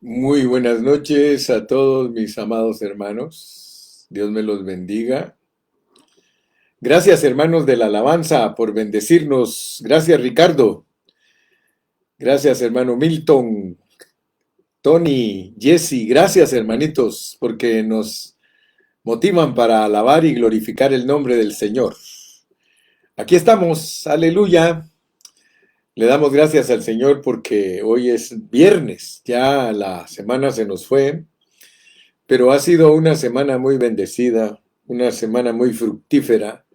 Muy buenas noches a todos mis amados hermanos. Dios me los bendiga. Gracias, hermanos de la alabanza, por bendecirnos. Gracias, Ricardo. Gracias, hermano Milton, Tony, Jesse. Gracias, hermanitos, porque nos motivan para alabar y glorificar el nombre del Señor. Aquí estamos. Aleluya. Le damos gracias al Señor porque hoy es viernes. Ya la semana se nos fue. Pero ha sido una semana muy bendecida, una semana muy fructífera.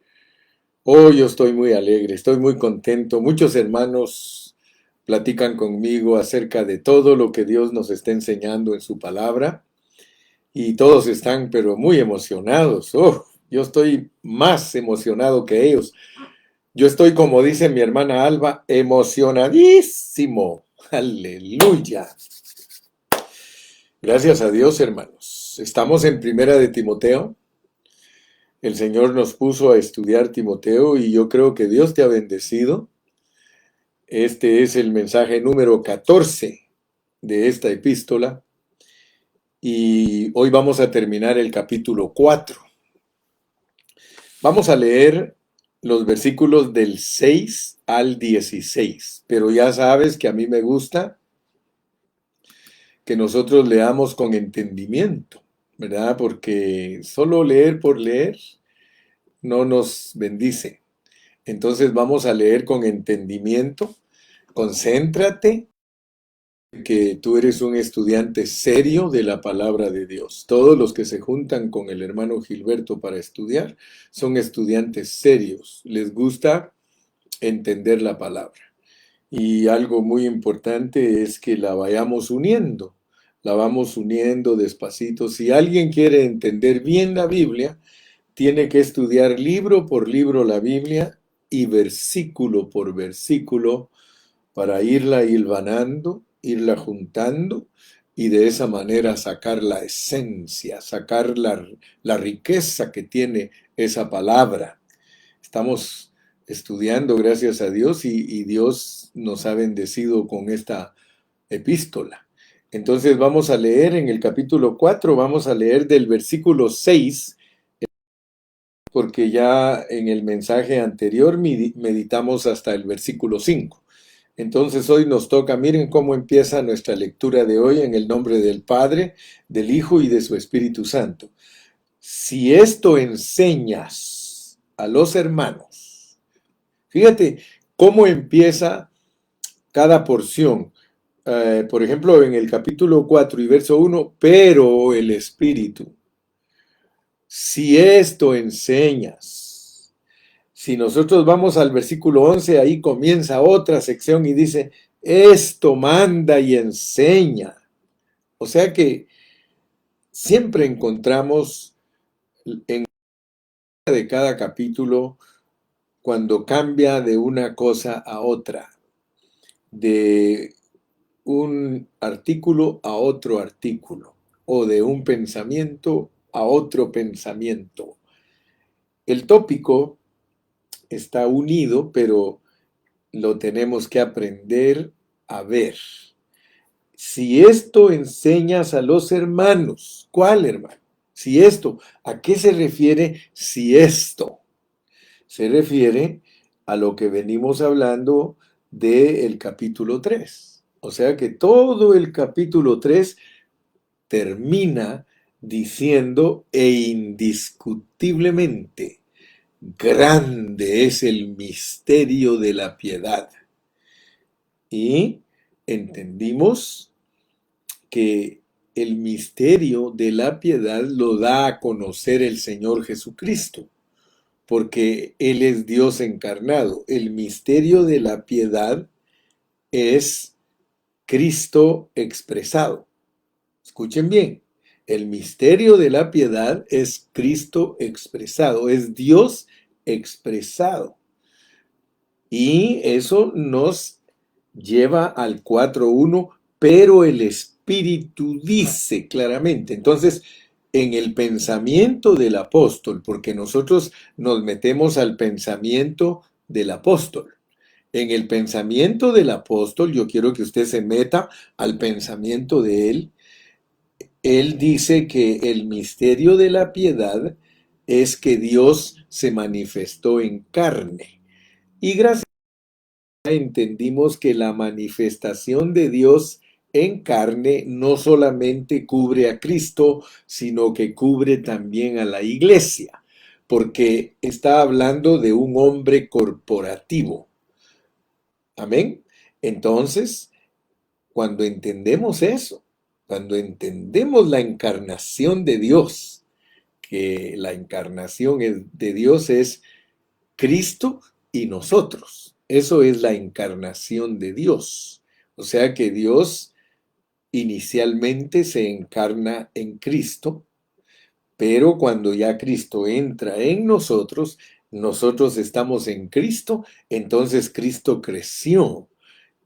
Hoy yo estoy muy alegre, estoy muy contento. Muchos hermanos platican conmigo acerca de todo lo que Dios nos está enseñando en su palabra y todos están pero muy emocionados. Oh, yo estoy más emocionado que ellos. Yo estoy, como dice mi hermana Alba, emocionadísimo. Aleluya. Gracias a Dios, hermanos. Estamos en Primera de Timoteo. El Señor nos puso a estudiar Timoteo y yo creo que Dios te ha bendecido. Este es el mensaje número 14 de esta epístola y hoy vamos a terminar el capítulo 4. Vamos a leer los versículos del 6 al 16, pero ya sabes que a mí me gusta que nosotros leamos con entendimiento, ¿verdad? Porque solo leer por leer no nos bendice. Entonces vamos a leer con entendimiento. Concéntrate que tú eres un estudiante serio de la palabra de Dios. Todos los que se juntan con el hermano Gilberto para estudiar son estudiantes serios. Les gusta entender la palabra. Y algo muy importante es que la vayamos uniendo. La vamos uniendo despacito. Si alguien quiere entender bien la Biblia, tiene que estudiar libro por libro la Biblia y versículo por versículo para irla hilvanando, irla juntando y de esa manera sacar la esencia, sacar la riqueza que tiene esa palabra. Estamos estudiando, gracias a Dios, y Dios nos ha bendecido con esta epístola. Entonces vamos a leer en el capítulo 4, vamos a leer del versículo 6 porque ya en el mensaje anterior meditamos hasta el versículo 5. Entonces hoy nos toca, miren cómo empieza nuestra lectura de hoy en el nombre del Padre, del Hijo y de su Espíritu Santo. Si esto enseñas a los hermanos, fíjate cómo empieza cada porción. Por ejemplo, en el capítulo 4 y verso 1, pero el Espíritu. Si esto enseñas, si nosotros vamos al versículo 11, ahí comienza otra sección y dice, esto manda y enseña. O sea que siempre encontramos en de cada capítulo cuando cambia de una cosa a otra, de un artículo a otro artículo, o de un pensamiento a otro pensamiento. El tópico está unido, pero lo tenemos que aprender a ver. Si esto enseñas a los hermanos, ¿cuál hermano? Si esto, ¿a qué se refiere si esto? Se refiere a lo que venimos hablando del capítulo 3. O sea que todo el capítulo 3 termina diciendo e indiscutiblemente, grande es el misterio de la piedad. Y entendimos que el misterio de la piedad lo da a conocer el Señor Jesucristo, porque Él es Dios encarnado. El misterio de la piedad es Cristo expresado. Escuchen bien, el misterio de la piedad es Cristo expresado, es Dios expresado. Y eso nos lleva al 4.1, pero el Espíritu dice claramente. Entonces, en el pensamiento del apóstol, porque nosotros nos metemos al pensamiento del apóstol. En el pensamiento del apóstol, yo quiero que usted se meta al pensamiento de él. Él dice que el misterio de la piedad es que Dios se manifestó en carne. Y gracias a Dios entendimos que la manifestación de Dios en carne no solamente cubre a Cristo, sino que cubre también a la iglesia, porque está hablando de un hombre corporativo. Amén. Entonces, cuando entendemos eso, cuando entendemos la encarnación de Dios, que la encarnación de Dios es Cristo y nosotros. Eso es la encarnación de Dios. O sea que Dios inicialmente se encarna en Cristo, pero cuando ya Cristo entra en nosotros, nosotros estamos en Cristo, entonces Cristo creció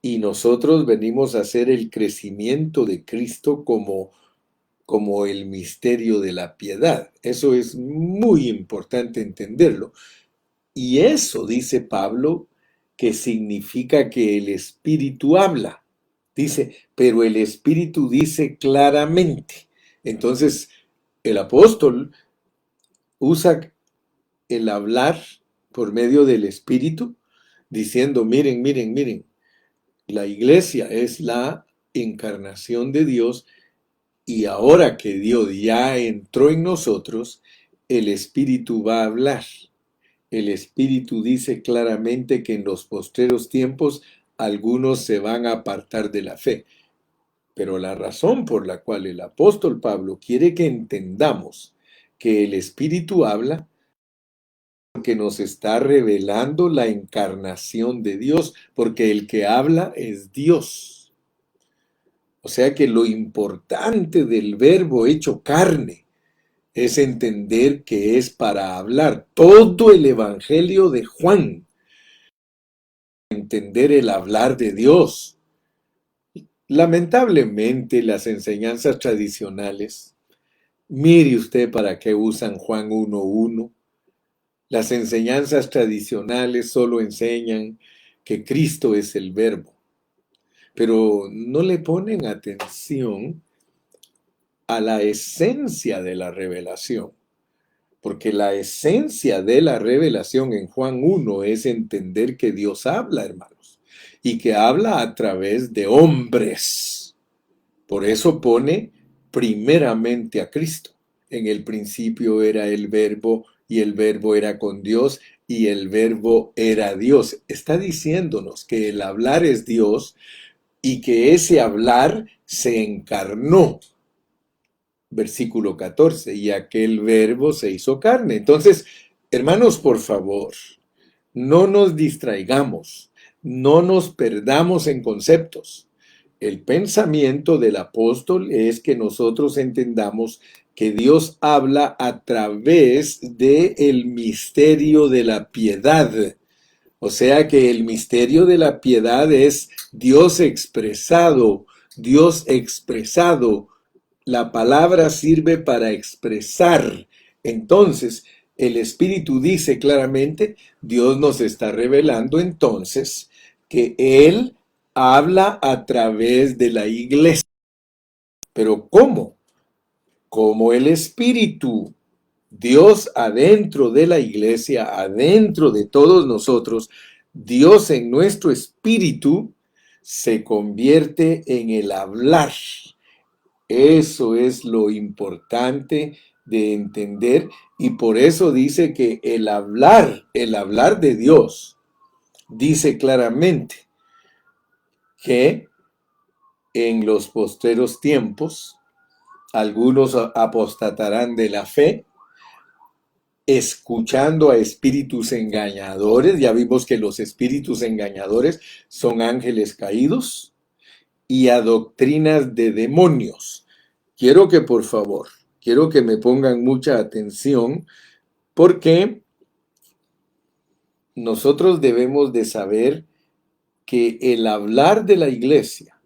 y nosotros venimos a hacer el crecimiento de Cristo como el misterio de la piedad. Eso es muy importante entenderlo. Y eso, dice Pablo, que significa que el Espíritu habla. Dice, pero el Espíritu dice claramente. Entonces, el apóstol usa el hablar por medio del Espíritu, diciendo, miren, miren, miren, la iglesia es la encarnación de Dios y ahora que Dios ya entró en nosotros, el Espíritu va a hablar. El Espíritu dice claramente que en los postreros tiempos algunos se van a apartar de la fe. Pero la razón por la cual el apóstol Pablo quiere que entendamos que el Espíritu habla, porque nos está revelando la encarnación de Dios, porque el que habla es Dios. O sea que lo importante del verbo hecho carne es entender que es para hablar. Todo el Evangelio de Juan, entender el hablar de Dios. Lamentablemente, las enseñanzas tradicionales, mire usted para qué usan Juan 1:1. Las enseñanzas tradicionales solo enseñan que Cristo es el verbo, pero no le ponen atención a la esencia de la revelación. Porque la esencia de la revelación en Juan 1 es entender que Dios habla, hermanos, y que habla a través de hombres. Por eso pone primeramente a Cristo. En el principio era el verbo y el verbo era con Dios y el verbo era Dios. Está diciéndonos que el hablar es Dios y que ese hablar se encarnó. Versículo 14, y aquel verbo se hizo carne. Entonces, hermanos, por favor, no nos distraigamos, no nos perdamos en conceptos. El pensamiento del apóstol es que nosotros entendamos que Dios habla a través del misterio de la piedad. O sea que el misterio de la piedad es Dios expresado, Dios expresado. La palabra sirve para expresar. Entonces, el Espíritu dice claramente, Dios nos está revelando entonces que Él habla a través de la iglesia. Pero ¿cómo? Como el Espíritu. Dios adentro de la iglesia, adentro de todos nosotros, Dios en nuestro espíritu se convierte en el hablar. Eso es lo importante de entender y por eso dice que el hablar de Dios, dice claramente que en los postreros tiempos algunos apostatarán de la fe, escuchando a espíritus engañadores. Ya vimos que los espíritus engañadores son ángeles caídos y a doctrinas de demonios. Quiero que por favor, quiero que me pongan mucha atención porque nosotros debemos de saber que el hablar de la iglesia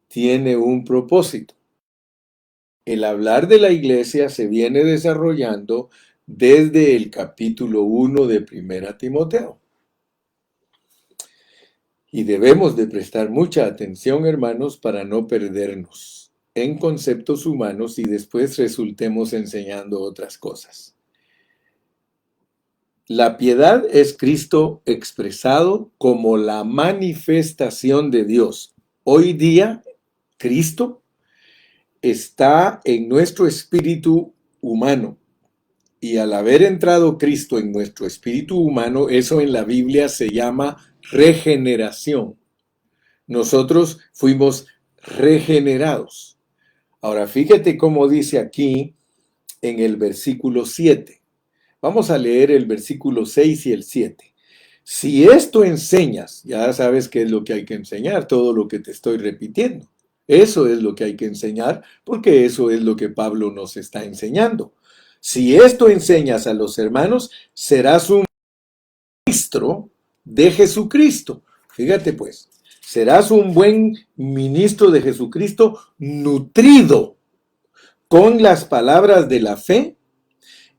tiene un propósito. El hablar de la iglesia se viene desarrollando desde el capítulo 1 de Primera Timoteo. Y debemos de prestar mucha atención, hermanos, para no perdernos. en conceptos humanos y después resultemos enseñando otras cosas. La piedad es Cristo expresado como la manifestación de Dios. Hoy día, Cristo está en nuestro espíritu humano. Y al haber entrado Cristo en nuestro espíritu humano, eso en la Biblia se llama regeneración. Nosotros fuimos regenerados. Ahora, fíjate cómo dice aquí en el versículo 7. Vamos a leer el versículo 6 y el 7. Si esto enseñas, ya sabes qué es lo que hay que enseñar, todo lo que te estoy repitiendo. Eso es lo que hay que enseñar, porque eso es lo que Pablo nos está enseñando. Si esto enseñas a los hermanos, serás un ministro de Jesucristo. Fíjate pues, serás un buen ministro de Jesucristo nutrido con las palabras de la fe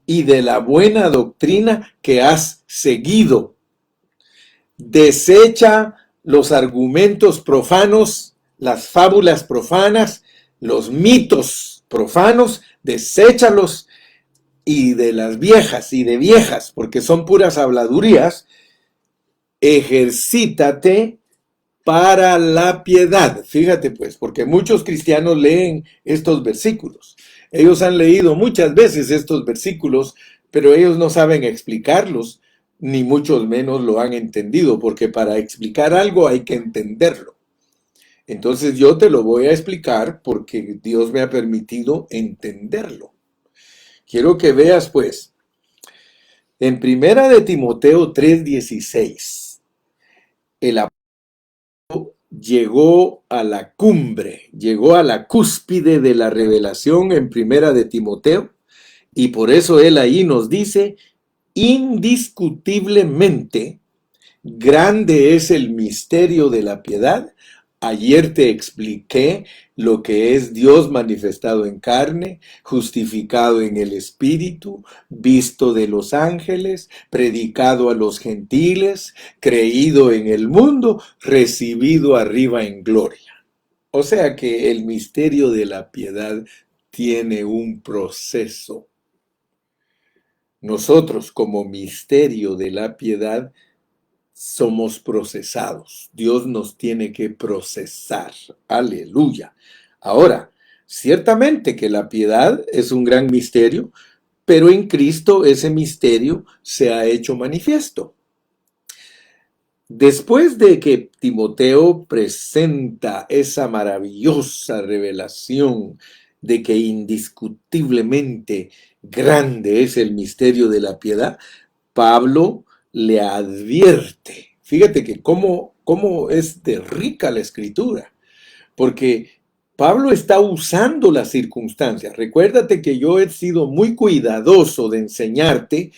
y de la buena doctrina que has seguido. Desecha los argumentos profanos, las fábulas profanas, los mitos profanos, deséchalos, y de las viejas y de viejas, porque son puras habladurías. Ejercítate para la piedad. Fíjate pues, porque muchos cristianos leen estos versículos. Ellos han leído muchas veces estos versículos, pero ellos no saben explicarlos, ni mucho menos lo han entendido, porque para explicar algo hay que entenderlo. Entonces yo te lo voy a explicar porque Dios me ha permitido entenderlo. Quiero que veas pues, en primera de Timoteo 3:16, el apóstol llegó a la cumbre, llegó a la cúspide de la revelación en primera de Timoteo, y por eso él ahí nos dice, indiscutiblemente, grande es el misterio de la piedad. Ayer te expliqué lo que es Dios manifestado en carne, justificado en el Espíritu, visto de los ángeles, predicado a los gentiles, creído en el mundo, recibido arriba en gloria. O sea que el misterio de la piedad tiene un proceso. Nosotros como misterio de la piedad somos procesados. Dios nos tiene que procesar. Aleluya. Ahora, ciertamente que la piedad es un gran misterio, pero en Cristo ese misterio se ha hecho manifiesto. Después de que Timoteo presenta esa maravillosa revelación de que indiscutiblemente grande es el misterio de la piedad, Pablo le advierte. Fíjate que cómo es de rica la escritura, porque Pablo está usando las circunstancias. Recuérdate que yo he sido muy cuidadoso de enseñarte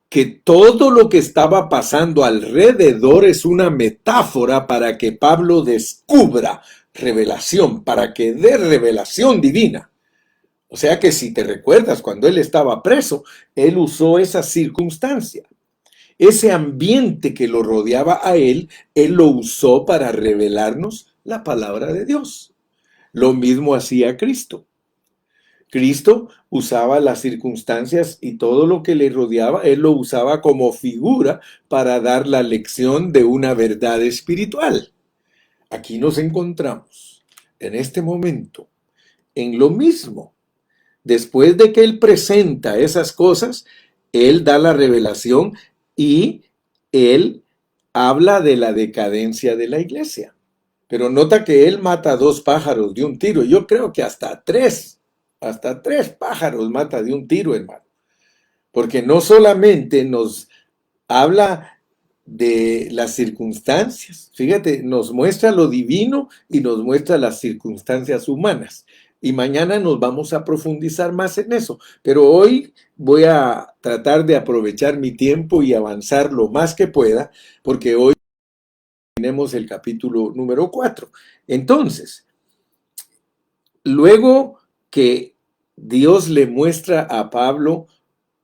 que todo lo que estaba pasando alrededor es una metáfora para que Pablo descubra revelación, para que dé revelación divina. O sea que si te recuerdas, cuando él estaba preso, él usó esa circunstancia. Ese ambiente que lo rodeaba a él lo usó para revelarnos la palabra de Dios. Lo mismo hacía Cristo. Cristo usaba las circunstancias y todo lo que le rodeaba, él lo usaba como figura para dar la lección de una verdad espiritual. Aquí nos encontramos en este momento en lo mismo. Después de que él presenta esas cosas, él da la revelación y él habla de la decadencia de la iglesia. Pero nota que él mata 2 pájaros de un tiro. Yo creo que hasta tres pájaros mata de un tiro, hermano. Porque no solamente nos habla de las circunstancias, fíjate, nos muestra lo divino y nos muestra las circunstancias humanas. Y mañana nos vamos a profundizar más en eso. Pero hoy voy a tratar de aprovechar mi tiempo y avanzar lo más que pueda, porque hoy tenemos el capítulo número 4. Entonces, luego que Dios le muestra a Pablo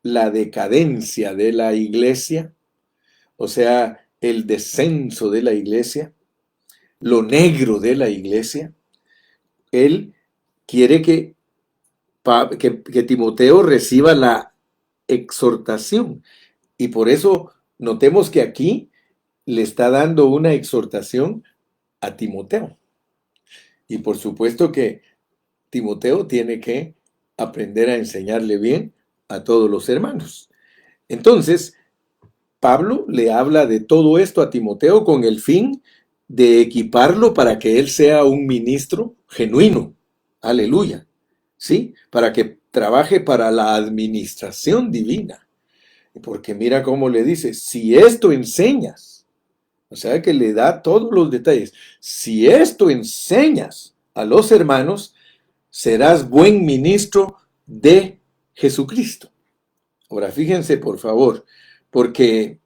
la decadencia de la iglesia, o sea, el descenso de la iglesia, lo negro de la iglesia, él quiere que Timoteo reciba la exhortación. Y por eso notemos que aquí le está dando una exhortación a Timoteo. Y por supuesto que Timoteo tiene que aprender a enseñarle bien a todos los hermanos. Entonces, Pablo le habla de todo esto a Timoteo con el fin de equiparlo para que él sea un ministro genuino. Aleluya. ¿Sí? Para que trabaje para la administración divina. Porque mira cómo le dice, si esto enseñas, o sea que le da todos los detalles, si esto enseñas a los hermanos, serás buen ministro de Jesucristo. Ahora fíjense por favor, porque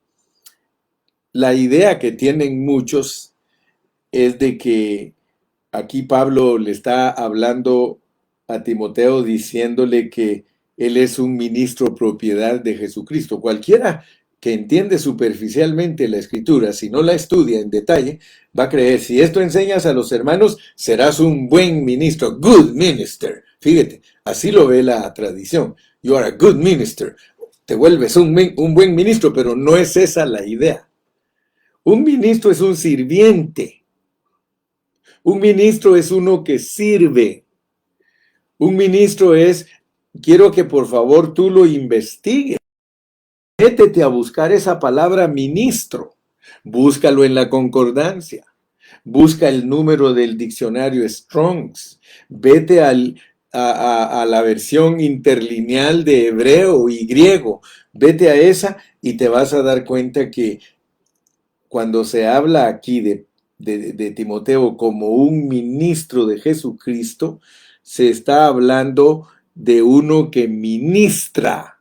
la idea que tienen muchos es de que aquí Pablo le está hablando a Timoteo diciéndole que él es un ministro propiedad de Jesucristo. Cualquiera que entiende superficialmente la escritura, si no la estudia en detalle, va a creer, si esto enseñas a los hermanos, serás un buen ministro, good minister. Fíjate, así lo ve la tradición. You are a good minister. Te vuelves un buen ministro, pero no es esa la idea. Un ministro es un sirviente. Un ministro es uno que sirve. Un ministro es, quiero que por favor tú lo investigues. Métete a buscar esa palabra ministro. Búscalo en la concordancia. Busca el número del diccionario Strong's. Vete a la versión interlineal de hebreo y griego. Vete a esa y te vas a dar cuenta que cuando se habla aquí de Timoteo como un ministro de Jesucristo, se está hablando de uno que ministra,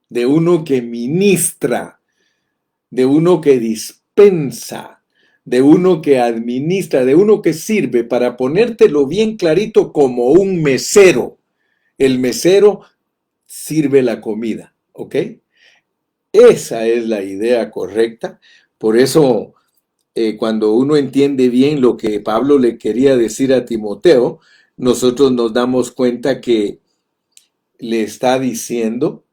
de uno que ministra, de uno que dispensa, de uno que administra, de uno que sirve, para ponértelo bien clarito, como un mesero. El mesero sirve la comida, ¿ok? Esa es la idea correcta. Por eso, cuando uno entiende bien lo que Pablo le quería decir a Timoteo, nosotros nos damos cuenta que le está diciendo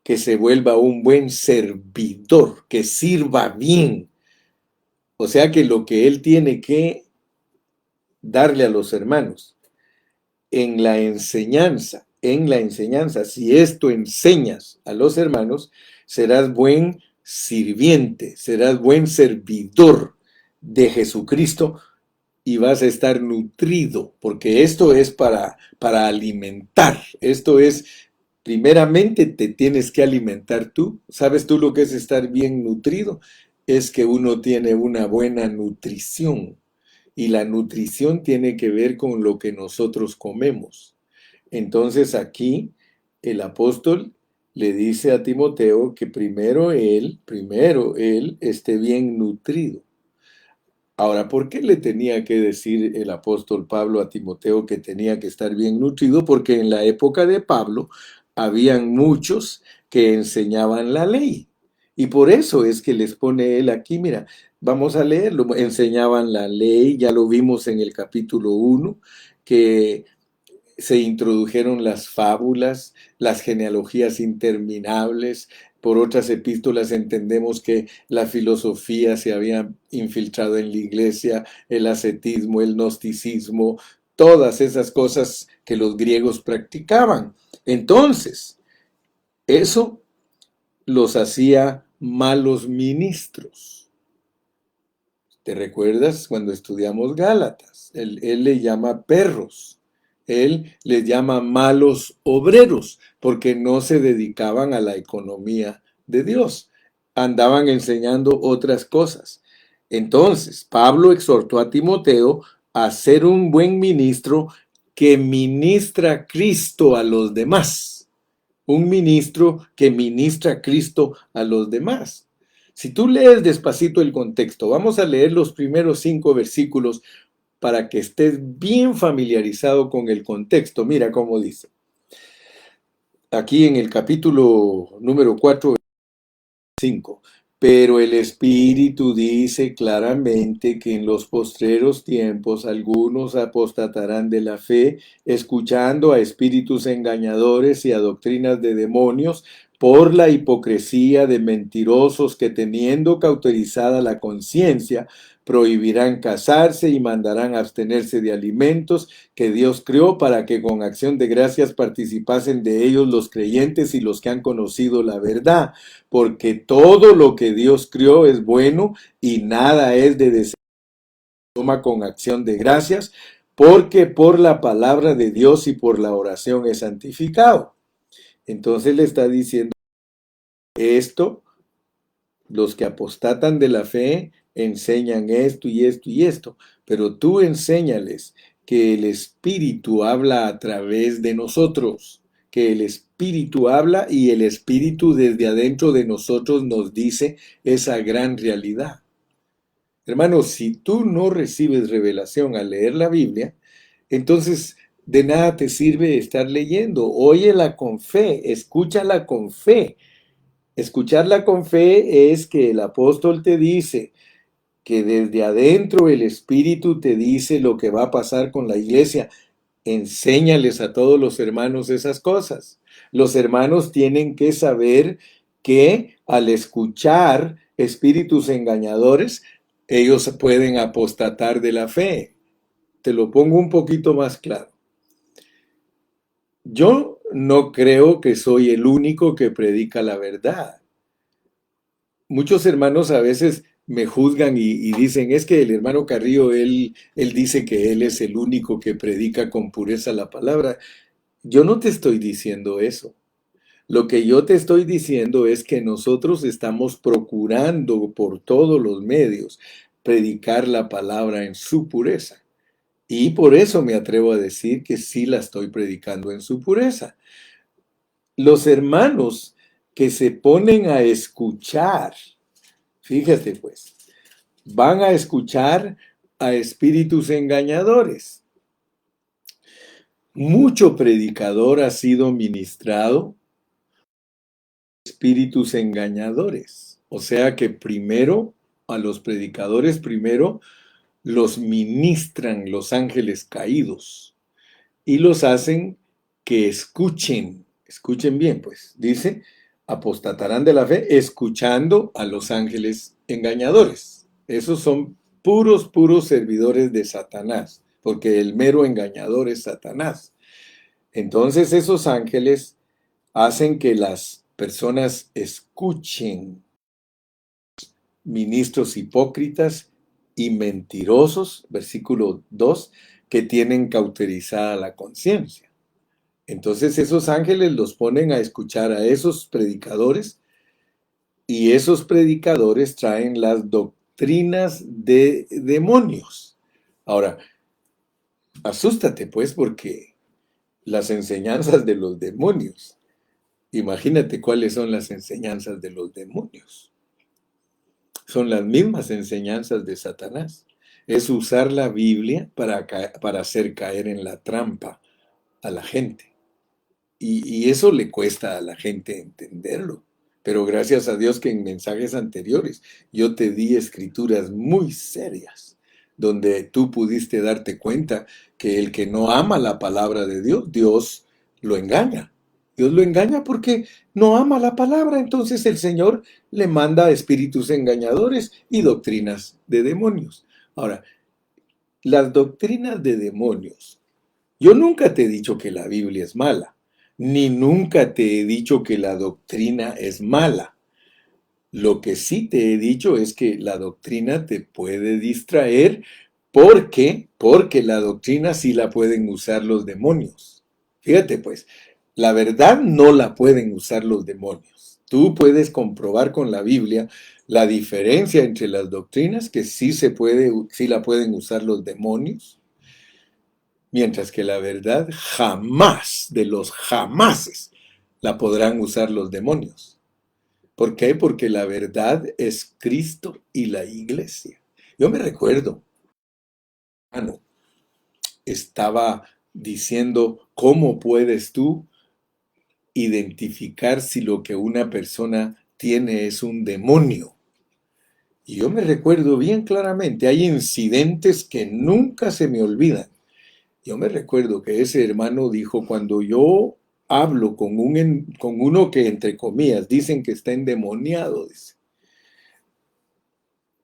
que se vuelva un buen servidor, que sirva bien. O sea que lo que él tiene que darle a los hermanos en la enseñanza, si esto enseñas a los hermanos, serás buen sirviente, serás buen servidor de Jesucristo y vas a estar nutrido, porque esto es para alimentar, esto es, primeramente te tienes que alimentar tú. ¿Sabes tú lo que es estar bien nutrido? Es que uno tiene una buena nutrición, y la nutrición tiene que ver con lo que nosotros comemos. Entonces aquí el apóstol le dice a Timoteo que primero él esté bien nutrido. Ahora, ¿por qué le tenía que decir el apóstol Pablo a Timoteo que tenía que estar bien nutrido? Porque en la época de Pablo habían muchos que enseñaban la ley. Y por eso es que les pone él aquí, mira, vamos a leerlo. Enseñaban la ley, ya lo vimos en el capítulo 1, que se introdujeron las fábulas, las genealogías interminables. Por otras epístolas entendemos que la filosofía se había infiltrado en la iglesia, el ascetismo, el gnosticismo, todas esas cosas que los griegos practicaban. Entonces, eso los hacía malos ministros. ¿Te recuerdas cuando estudiamos Gálatas? Él le llama perros. Él les llama malos obreros porque no se dedicaban a la economía de Dios. Andaban enseñando otras cosas. Entonces, Pablo exhortó a Timoteo a ser un buen ministro que ministra Cristo a los demás. Un ministro que ministra Cristo a los demás. Si tú lees despacito el contexto, vamos a leer los primeros 5 versículos para que estés bien familiarizado con el contexto. Mira cómo dice. Aquí en el capítulo número 4, 5. Pero el Espíritu dice claramente que en los postreros tiempos algunos apostatarán de la fe, escuchando a espíritus engañadores y a doctrinas de demonios, por la hipocresía de mentirosos que teniendo cauterizada la conciencia, prohibirán casarse y mandarán abstenerse de alimentos que Dios creó para que con acción de gracias participasen de ellos los creyentes y los que han conocido la verdad, porque todo lo que Dios crió es bueno y nada es de desear. Toma con acción de gracias, porque por la palabra de Dios y por la oración es santificado. Entonces le está diciendo esto, los que apostatan de la fe enseñan esto y esto y esto, pero tú enséñales que el Espíritu habla a través de nosotros, que el Espíritu habla y el Espíritu desde adentro de nosotros nos dice esa gran realidad. Hermanos, si tú no recibes revelación al leer la Biblia, entonces de nada te sirve estar leyendo. Óyela con fe, escúchala con fe. Escucharla con fe es que el apóstol te dice que desde adentro el Espíritu te dice lo que va a pasar con la iglesia. Enséñales a todos los hermanos esas cosas. Los hermanos tienen que saber que al escuchar espíritus engañadores, ellos pueden apostatar de la fe. Te lo pongo un poquito más claro. Yo no creo que soy el único que predica la verdad. Muchos hermanos a veces me juzgan y dicen, es que el hermano Carrillo, él dice que él es el único que predica con pureza la palabra. Yo no te estoy diciendo eso. Lo que yo te estoy diciendo es que nosotros estamos procurando por todos los medios predicar la palabra en su pureza. Y por eso me atrevo a decir que sí la estoy predicando en su pureza. Los hermanos que se ponen a escuchar, fíjate pues, van a escuchar a espíritus engañadores. Mucho predicador ha sido ministrado espíritus engañadores. O sea que primero, a los predicadores primero los ministran los ángeles caídos y los hacen que escuchen bien, pues, dice, apostatarán de la fe escuchando a los ángeles engañadores. Esos son puros servidores de Satanás, porque el mero engañador es Satanás. Entonces esos ángeles hacen que las personas escuchen ministros hipócritas y mentirosos, versículo 2, que tienen cauterizada la conciencia. Entonces esos ángeles los ponen a escuchar a esos predicadores y esos predicadores traen las doctrinas de demonios. Ahora, asústate pues porque las enseñanzas de los demonios, imagínate cuáles son las enseñanzas de los demonios. Son las mismas enseñanzas de Satanás. Es usar la Biblia para hacer caer en la trampa a la gente. Y eso le cuesta a la gente entenderlo. Pero gracias a Dios que en mensajes anteriores yo te di escrituras muy serias, donde tú pudiste darte cuenta que el que no ama la palabra de Dios, Dios lo engaña. Dios lo engaña porque no ama la palabra. Entonces el Señor le manda espíritus engañadores y doctrinas de demonios. Ahora, las doctrinas de demonios. Yo nunca te he dicho que la Biblia es mala, ni nunca te he dicho que la doctrina es mala. Lo que sí te he dicho es que la doctrina te puede distraer porque la doctrina sí la pueden usar los demonios. Fíjate pues, la verdad no la pueden usar los demonios. Tú puedes comprobar con la Biblia la diferencia entre las doctrinas que sí la pueden usar los demonios, mientras que la verdad jamás, de los jamases, la podrán usar los demonios. ¿Por qué? Porque la verdad es Cristo y la iglesia. Yo me recuerdo, hermano, estaba diciendo, ¿cómo puedes tú identificar si lo que una persona tiene es un demonio? Y yo me recuerdo bien claramente, hay incidentes que nunca se me olvidan. Yo me recuerdo que ese hermano dijo, cuando yo hablo con uno que entre comillas dicen que está endemoniado, dice,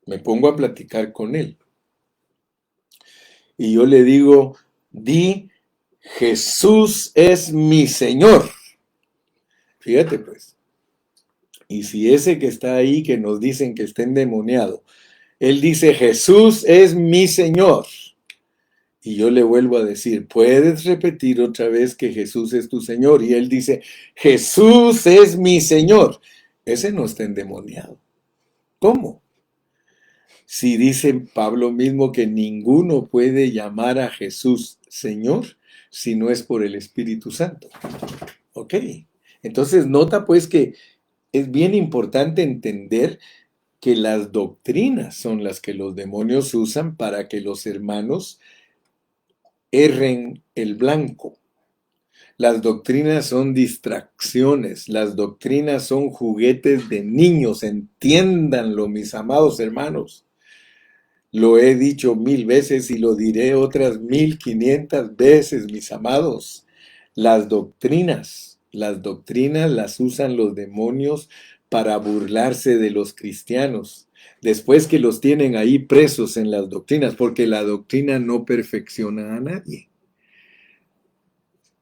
me pongo a platicar con él. Y yo le digo, di, Jesús es mi Señor. Fíjate pues. Y si ese que está ahí, que nos dicen que está endemoniado, él dice, Jesús es mi Señor. Y yo le vuelvo a decir, ¿puedes repetir otra vez que Jesús es tu Señor? Y él dice, Jesús es mi Señor. Ese no está endemoniado. ¿Cómo? Si dice Pablo mismo que ninguno puede llamar a Jesús Señor si no es por el Espíritu Santo. Ok. Entonces nota pues que es bien importante entender que las doctrinas son las que los demonios usan para que los hermanos erren el blanco. Las doctrinas son distracciones, las doctrinas son juguetes de niños, entiéndanlo, mis amados hermanos. Lo he dicho 1000 veces y lo diré otras 1500 veces, mis amados. Las doctrinas las usan los demonios para burlarse de los cristianos. Después que los tienen ahí presos en las doctrinas, porque la doctrina no perfecciona a nadie.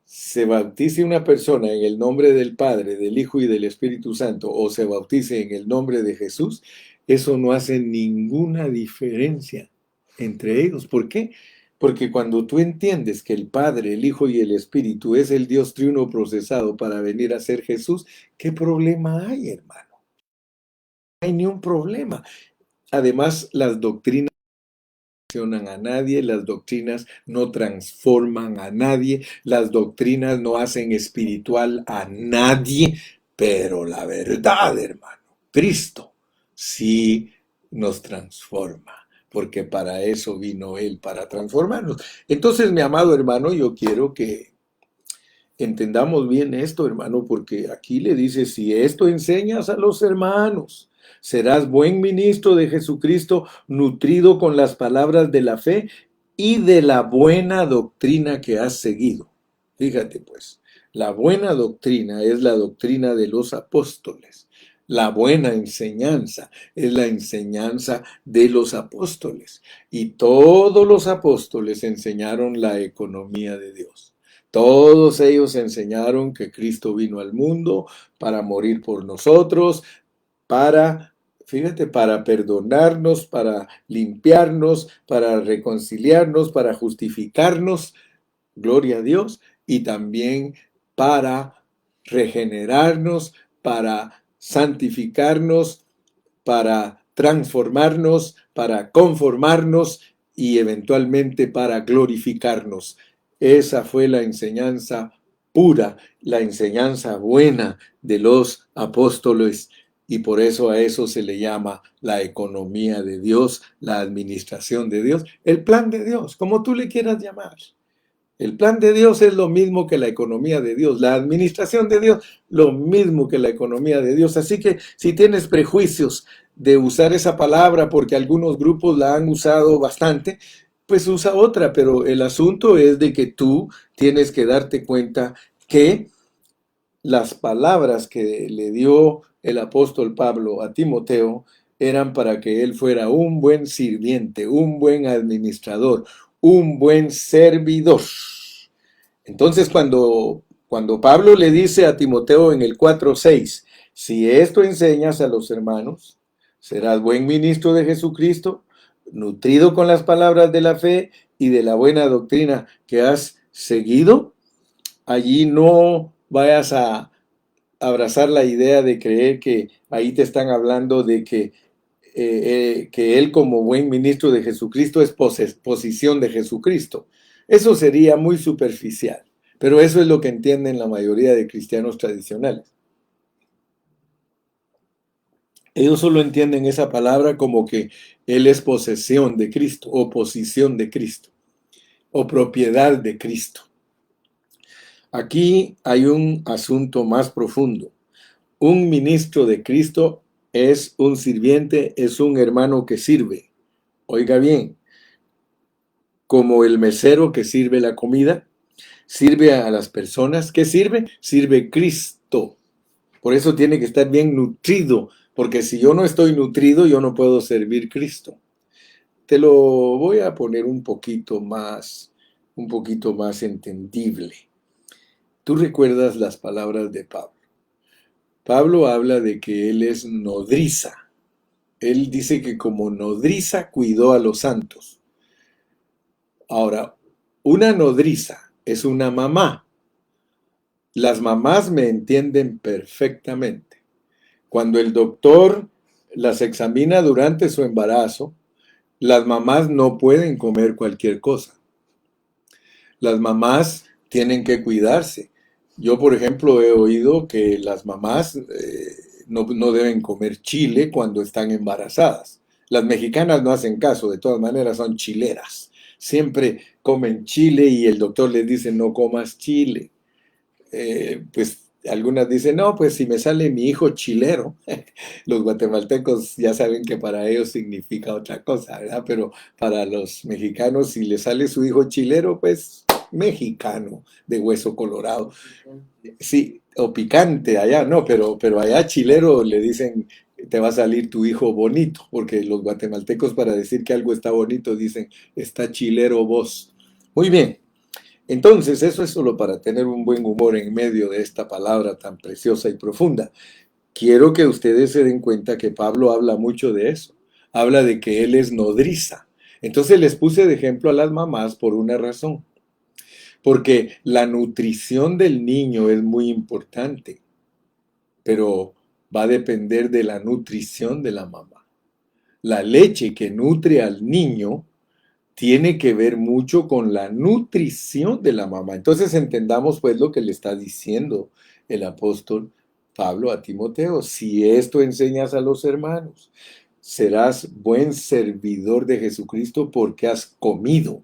Se bautice una persona en el nombre del Padre, del Hijo y del Espíritu Santo, o se bautice en el nombre de Jesús, eso no hace ninguna diferencia entre ellos. ¿Por qué? Porque cuando tú entiendes que el Padre, el Hijo y el Espíritu es el Dios triuno procesado para venir a ser Jesús, ¿qué problema hay, hermano? No hay ni un problema. Además, las doctrinas a nadie, las doctrinas no transforman a nadie, las doctrinas no hacen espiritual a nadie, pero la verdad, hermano, Cristo sí nos transforma, porque para eso vino Él, para transformarnos. Entonces, mi amado hermano, yo quiero que entendamos bien esto, hermano, porque aquí le dice, si esto enseñas a los hermanos, serás buen ministro de Jesucristo, nutrido con las palabras de la fe y de la buena doctrina que has seguido. Fíjate pues, la buena doctrina es la doctrina de los apóstoles. La buena enseñanza es la enseñanza de los apóstoles. Y todos los apóstoles enseñaron la economía de Dios. Todos ellos enseñaron que Cristo vino al mundo para morir por nosotros, fíjate, para perdonarnos, para limpiarnos, para reconciliarnos, para justificarnos, gloria a Dios, y también para regenerarnos, para santificarnos, para transformarnos, para conformarnos y eventualmente para glorificarnos. Esa fue la enseñanza pura, la enseñanza buena de los apóstoles, y por eso a eso se le llama la economía de Dios, la administración de Dios, el plan de Dios, como tú le quieras llamar. El plan de Dios es lo mismo que la economía de Dios, la administración de Dios, lo mismo que la economía de Dios. Así que si tienes prejuicios de usar esa palabra porque algunos grupos la han usado bastante, pues usa otra, pero el asunto es de que tú tienes que darte cuenta que las palabras que le dio el apóstol Pablo a Timoteo eran para que él fuera un buen sirviente, un buen administrador, un buen servidor. Entonces, cuando Pablo le dice a Timoteo en el 4:6, si esto enseñas a los hermanos, serás buen ministro de Jesucristo, nutrido con las palabras de la fe y de la buena doctrina que has seguido. Allí no vayas a abrazar la idea de creer que ahí te están hablando de que él como buen ministro de Jesucristo es posición de Jesucristo. Eso sería muy superficial, pero eso es lo que entienden la mayoría de cristianos tradicionales. Ellos solo entienden esa palabra como que él es posesión de Cristo, o posición de Cristo, o propiedad de Cristo. Aquí hay un asunto más profundo. Un ministro de Cristo es un sirviente, es un hermano que sirve. Oiga bien, como el mesero que sirve la comida, sirve a las personas. ¿Qué sirve? Sirve Cristo. Por eso tiene que estar bien nutrido, porque si yo no estoy nutrido, yo no puedo servir Cristo. Te lo voy a poner un poquito más entendible. Tú recuerdas las palabras de Pablo. Pablo habla de que él es nodriza. Él dice que como nodriza cuidó a los santos. Ahora, una nodriza es una mamá. Las mamás me entienden perfectamente. Cuando el doctor las examina durante su embarazo, las mamás no pueden comer cualquier cosa. Las mamás tienen que cuidarse. Yo, por ejemplo, he oído que las mamás no deben comer chile cuando están embarazadas. Las mexicanas no hacen caso, de todas maneras son chileras. Siempre comen chile y el doctor les dice no comas chile. Pues algunas dicen, no, pues si me sale mi hijo chilero, los guatemaltecos ya saben que para ellos significa otra cosa, ¿verdad? Pero para los mexicanos, si le sale su hijo chilero, pues mexicano, de hueso colorado. Sí, o picante allá, no, pero allá chilero le dicen, te va a salir tu hijo bonito, porque los guatemaltecos para decir que algo está bonito dicen, está chilero vos. Muy bien. Entonces, eso es solo para tener un buen humor en medio de esta palabra tan preciosa y profunda. Quiero que ustedes se den cuenta que Pablo habla mucho de eso. Habla de que él es nodriza. Entonces les puse de ejemplo a las mamás por una razón. Porque la nutrición del niño es muy importante, pero va a depender de la nutrición de la mamá. La leche que nutre al niño tiene que ver mucho con la nutrición de la mamá. Entonces entendamos pues lo que le está diciendo el apóstol Pablo a Timoteo. Si esto enseñas a los hermanos, serás buen servidor de Jesucristo porque has comido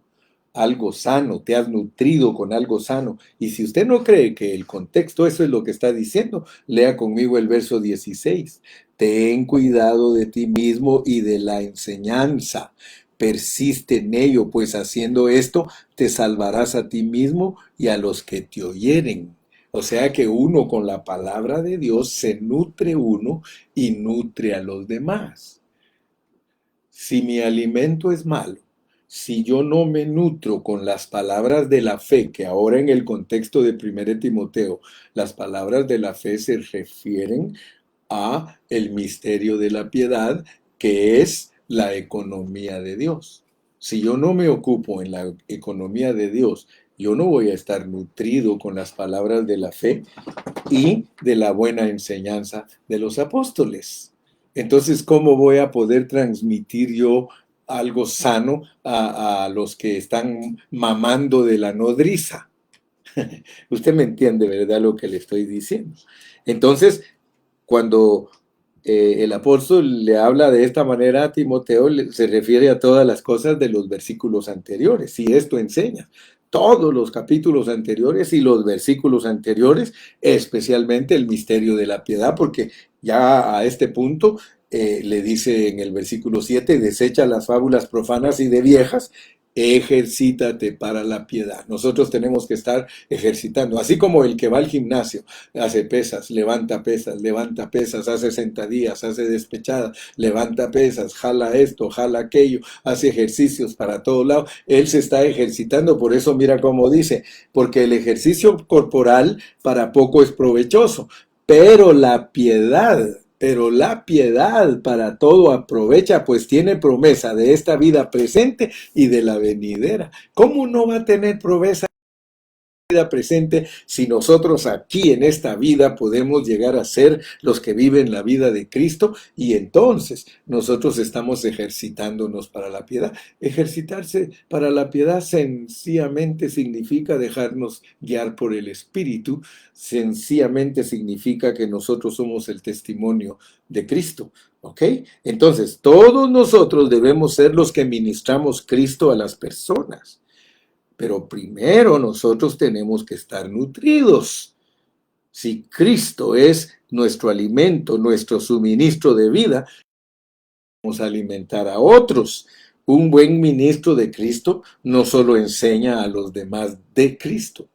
algo sano, te has nutrido con algo sano. Y si usted no cree que el contexto eso es lo que está diciendo, lea conmigo el verso 16. Ten cuidado de ti mismo y de la enseñanza. Persiste en ello, pues haciendo esto te salvarás a ti mismo y a los que te oyeren. O sea que uno con la palabra de Dios se nutre uno y nutre a los demás. Si mi alimento es malo, si yo no me nutro con las palabras de la fe, que ahora en el contexto de 1 Timoteo, las palabras de la fe se refieren a el misterio de la piedad, que es la economía de Dios. Si yo no me ocupo en la economía de Dios, yo no voy a estar nutrido con las palabras de la fe y de la buena enseñanza de los apóstoles. Entonces, ¿cómo voy a poder transmitir yo algo sano a los que están mamando de la nodriza? Usted me entiende, ¿verdad? Lo que le estoy diciendo. Entonces, cuando el apóstol le habla de esta manera a Timoteo, se refiere a todas las cosas de los versículos anteriores. Si esto enseña, todos los capítulos anteriores y los versículos anteriores, especialmente el misterio de la piedad, porque ya a este punto le dice en el versículo 7, desecha las fábulas profanas y de viejas, ejercítate para la piedad. Nosotros tenemos que estar ejercitando, así como el que va al gimnasio, hace pesas, levanta pesas, hace sentadillas, hace despechadas, levanta pesas, jala esto, jala aquello, hace ejercicios para todo lado. Él se está ejercitando, por eso mira cómo dice, porque el ejercicio corporal para poco es provechoso, pero la piedad para todo aprovecha, pues tiene promesa de esta vida presente y de la venidera. ¿Cómo no va a tener promesa vida presente si nosotros aquí en esta vida podemos llegar a ser los que viven la vida de Cristo? Y entonces nosotros estamos ejercitándonos para la piedad. Ejercitarse para la piedad sencillamente significa dejarnos guiar por el Espíritu, sencillamente significa que nosotros somos el testimonio de Cristo. ¿Ok? Entonces, todos nosotros debemos ser los que ministramos Cristo a las personas. Pero primero nosotros tenemos que estar nutridos. Si Cristo es nuestro alimento, nuestro suministro de vida, vamos a alimentar a otros. Un buen ministro de Cristo no solo enseña a los demás de Cristo,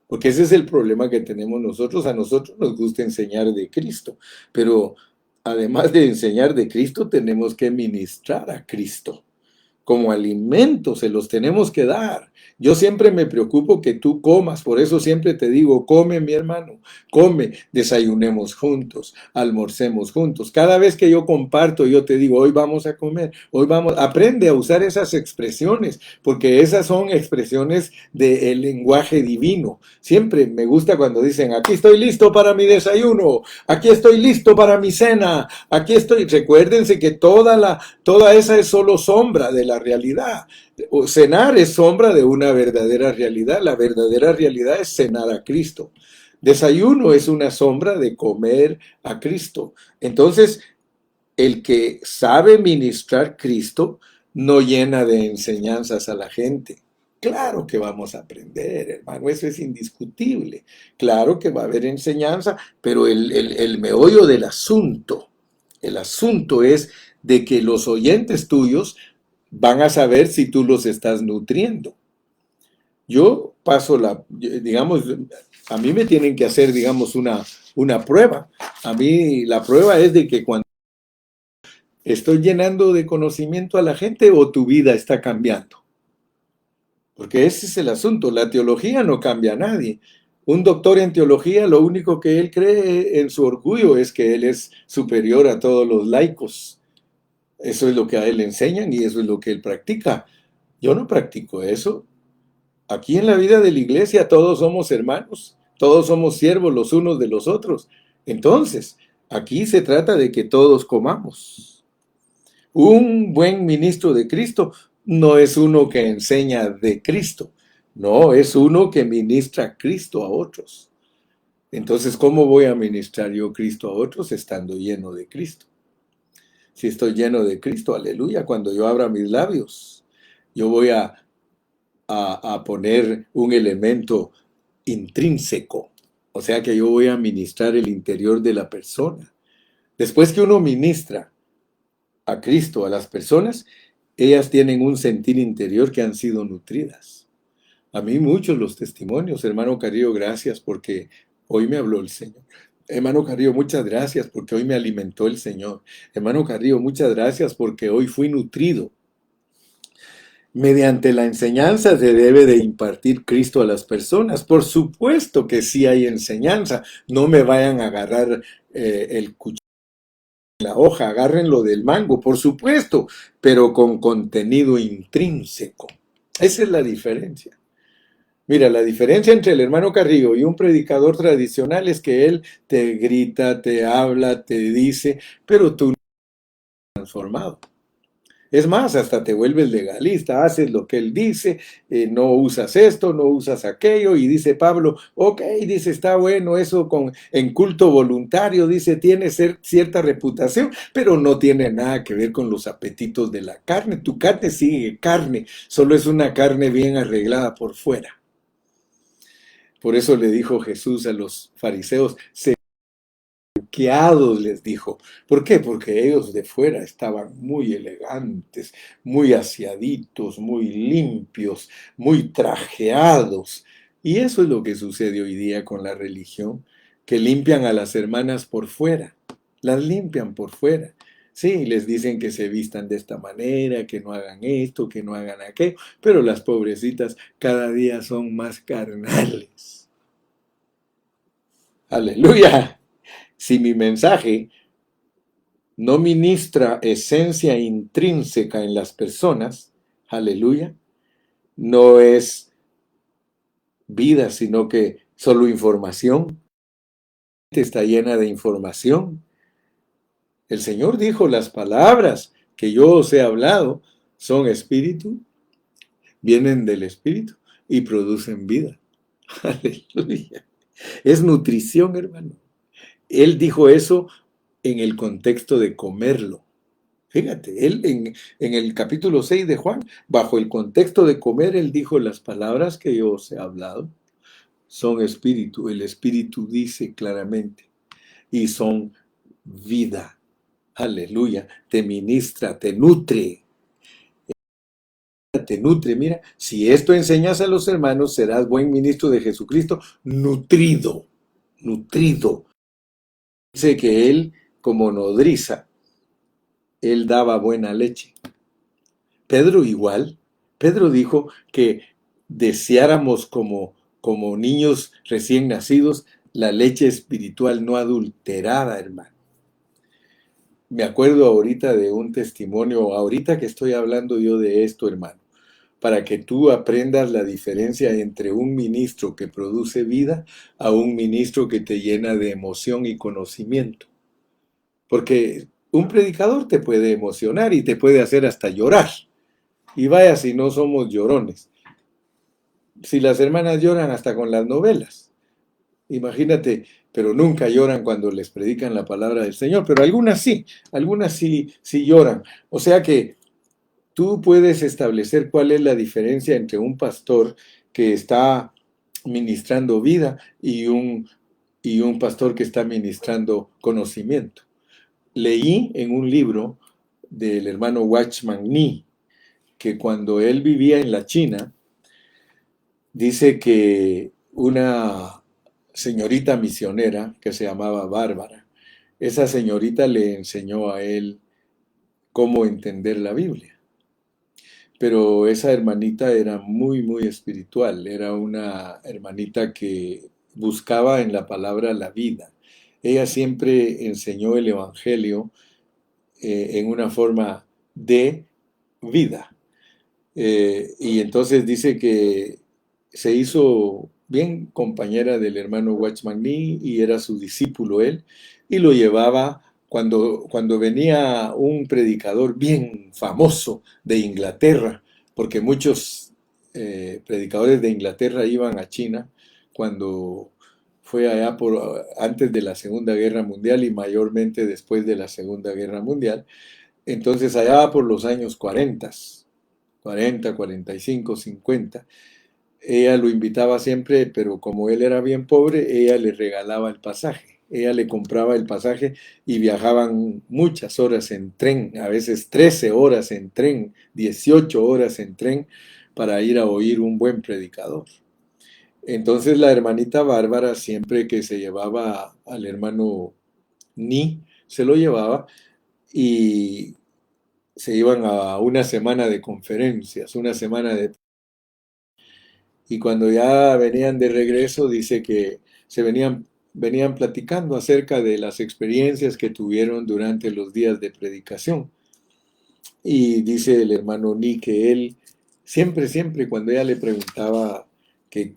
porque ese es el problema que tenemos nosotros. A nosotros nos gusta enseñar de Cristo, pero además de enseñar de Cristo, tenemos que ministrar a Cristo. Como alimento se los tenemos que dar. Yo siempre me preocupo que tú comas, por eso siempre te digo, come mi hermano, come, desayunemos juntos, almorcemos juntos. Cada vez que yo comparto, yo te digo, hoy vamos a comer, hoy vamos, aprende a usar esas expresiones, porque esas son expresiones del lenguaje divino. Siempre me gusta cuando dicen, aquí estoy listo para mi desayuno, aquí estoy listo para mi cena, aquí estoy. Recuérdense que toda esa es solo sombra de la realidad. Cenar es sombra de una verdadera realidad. La verdadera realidad es cenar a Cristo. Desayuno es una sombra de comer a Cristo. Entonces, el que sabe ministrar Cristo no llena de enseñanzas a la gente. Claro que vamos a aprender, hermano, eso es indiscutible. Claro que va a haber enseñanza, pero el meollo del asunto, el asunto es de que los oyentes tuyos van a saber si tú los estás nutriendo. Yo paso digamos, a mí me tienen que hacer, digamos, una prueba. A mí la prueba es de que cuando estoy llenando de conocimiento a la gente o tu vida está cambiando. Porque ese es el asunto. La teología no cambia a nadie. Un doctor en teología, lo único que él cree en su orgullo es que él es superior a todos los laicos. Eso es lo que a él le enseñan y eso es lo que él practica. Yo no practico eso. Aquí en la vida de la iglesia todos somos hermanos, todos somos siervos los unos de los otros. Entonces, aquí se trata de que todos comamos. Un buen ministro de Cristo no es uno que enseña de Cristo, no, es uno que ministra Cristo a otros. Entonces, ¿cómo voy a ministrar yo Cristo a otros estando lleno de Cristo? Si estoy lleno de Cristo, aleluya, cuando yo abra mis labios, yo voy a poner un elemento intrínseco, o sea que yo voy a ministrar el interior de la persona. Después que uno ministra a Cristo a las personas, ellas tienen un sentir interior que han sido nutridas. A mí muchos los testimonios, hermano Carrillo, gracias porque hoy me habló el Señor. Hermano Carrillo, muchas gracias porque hoy me alimentó el Señor. Hermano Carrillo, muchas gracias porque hoy fui nutrido. Mediante la enseñanza se debe de impartir Cristo a las personas. Por supuesto que sí hay enseñanza. No me vayan a agarrar el cuchillo en la hoja, agárrenlo del mango, por supuesto, pero con contenido intrínseco. Esa es la diferencia. Mira, la diferencia entre el hermano Carrillo y un predicador tradicional es que él te grita, te habla, te dice, pero tú no estás transformado. Es más, hasta te vuelves legalista, haces lo que él dice, no usas esto, no usas aquello, y dice Pablo, ok, dice, está bueno eso en culto voluntario, dice, tiene cierta reputación, pero no tiene nada que ver con los apetitos de la carne. Tu carne sigue carne, solo es una carne bien arreglada por fuera. Por eso le dijo Jesús a los fariseos, les dijo. ¿Por qué? Porque ellos de fuera estaban muy elegantes, muy aseaditos, muy limpios, muy trajeados. Y eso es lo que sucede hoy día con la religión, que limpian a las hermanas por fuera, las limpian por fuera. Sí, les dicen que se vistan de esta manera, que no hagan esto, que no hagan aquello, pero las pobrecitas cada día son más carnales. Aleluya. Si mi mensaje no ministra esencia intrínseca en las personas, aleluya, no es vida, sino que solo información, está llena de información. El Señor dijo, las palabras que yo os he hablado son espíritu, vienen del espíritu y producen vida. Aleluya. Es nutrición, hermano. Él dijo eso en el contexto de comerlo. Fíjate, él en el capítulo 6 de Juan, bajo el contexto de comer, él dijo las palabras que yo os he hablado. son espíritu. El espíritu dice claramente. Y son vida. Aleluya. Te ministra, te nutre. Te nutre. Mira, si esto enseñas a los hermanos, serás buen ministro de Jesucristo, nutrido. Nutrido. Dice que él, como nodriza, él daba buena leche. Pedro igual. Pedro dijo que deseáramos como niños recién nacidos la leche espiritual no adulterada, hermano. Me acuerdo ahorita de un testimonio, ahorita que estoy hablando yo de esto, hermano, para que tú aprendas la diferencia entre un ministro que produce vida a un ministro que te llena de emoción y conocimiento. Porque un predicador te puede emocionar y te puede hacer hasta llorar. Y vaya si no somos llorones. Si las hermanas lloran hasta con las novelas, imagínate, pero nunca lloran cuando les predican la palabra del Señor, pero algunas sí, sí lloran. O sea que tú puedes establecer cuál es la diferencia entre un pastor que está ministrando vida y un pastor que está ministrando conocimiento. Leí en un libro del hermano Watchman Nee que cuando él vivía en la China, dice que una señorita misionera que se llamaba Bárbara, esa señorita le enseñó a él cómo entender la Biblia. Pero esa hermanita era muy, muy espiritual, era una hermanita que buscaba en la palabra la vida. Ella siempre enseñó el Evangelio en una forma de vida. Y entonces dice que se hizo bien compañera del hermano Watchman Nee y era su discípulo él, y lo llevaba cuando venía un predicador bien famoso de Inglaterra, porque muchos predicadores de Inglaterra iban a China cuando fue allá antes de la Segunda Guerra Mundial y mayormente después de la Segunda Guerra Mundial. Entonces allá por los años 40, 45, 50. Ella lo invitaba siempre, pero como él era bien pobre, ella le regalaba el pasaje. Ella le compraba el pasaje y viajaban muchas horas en tren, a veces 13 horas en tren, 18 horas en tren para ir a oír un buen predicador. Entonces la hermanita Bárbara, siempre que se llevaba al hermano Ni, se lo llevaba y se iban a una semana de conferencias, una semana de... Y cuando ya venían de regreso, dice que venían platicando acerca de las experiencias que tuvieron durante los días de predicación. Y dice el hermano Ni que él siempre cuando ella le preguntaba que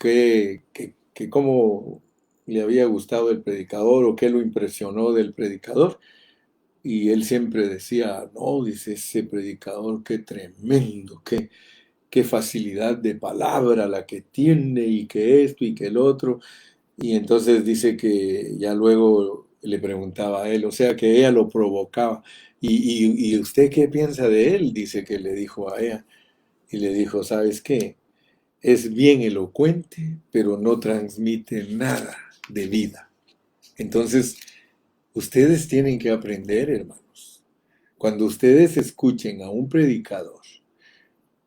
cómo le había gustado el predicador o qué lo impresionó del predicador, y él siempre decía, no, dice, ese predicador, qué tremendo, qué facilidad de palabra la que tiene y que esto y que el otro. Y entonces dice que ya luego le preguntaba a él, o sea que ella lo provocaba. ¿Y usted qué piensa de él? Dice que le dijo a ella. Y le dijo, ¿sabes qué? Es bien elocuente, pero no transmite nada de vida. Entonces, ustedes tienen que aprender, hermanos. Cuando ustedes escuchen a un predicador,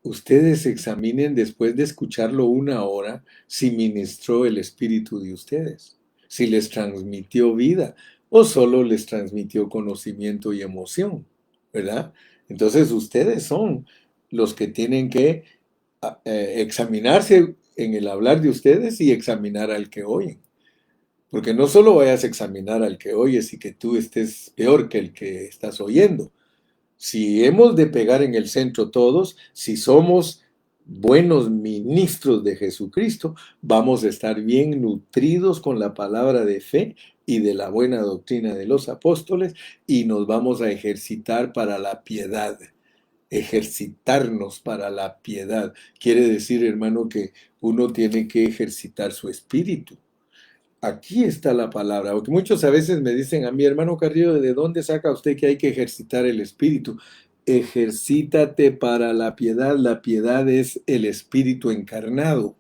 ustedes examinen después de escucharlo una hora si ministró el espíritu de ustedes, si les transmitió vida o solo les transmitió conocimiento y emoción, ¿verdad? Entonces ustedes son los que tienen que examinarse en el hablar de ustedes y examinar al que oyen. Porque no solo vayas a examinar al que oyes y que tú estés peor que el que estás oyendo. Si hemos de pegar en el centro todos, si somos buenos ministros de Jesucristo, vamos a estar bien nutridos con la palabra de fe y de la buena doctrina de los apóstoles y nos vamos a ejercitar para la piedad. Ejercitarnos para la piedad. Quiere decir, hermano, que uno tiene que ejercitar su espíritu. Aquí está la palabra, porque muchos a veces me dicen a mi hermano Carrillo, ¿de dónde saca usted que hay que ejercitar el espíritu? Ejercítate para la piedad es el espíritu encarnado.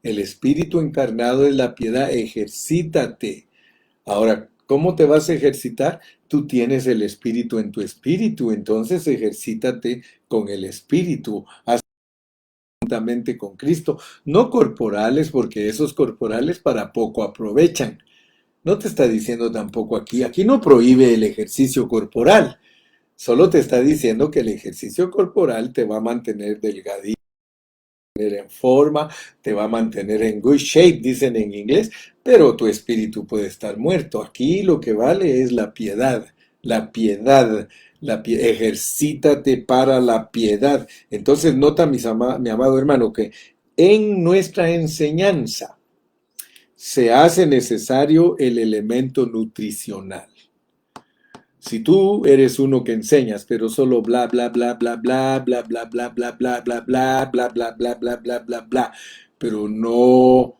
El espíritu encarnado es la piedad, ejercítate. Ahora, ¿cómo te vas a ejercitar? Tú tienes el espíritu en tu espíritu, entonces ejercítate con el espíritu, haz juntamente con Cristo, no corporales, porque esos corporales para poco aprovechan. No te está diciendo tampoco aquí no prohíbe el ejercicio corporal, solo te está diciendo que el ejercicio corporal te va a mantener delgadito, en forma, te va a mantener en good shape, dicen en inglés, pero tu espíritu puede estar muerto. Aquí lo que vale es la piedad, la piedad, ejercítate para la piedad. Entonces nota, mi amado hermano, que en nuestra enseñanza se hace necesario el elemento nutricional. Si tú eres uno que enseñas, pero solo bla bla bla bla bla bla bla bla bla bla bla bla bla bla bla bla bla bla bla, pero no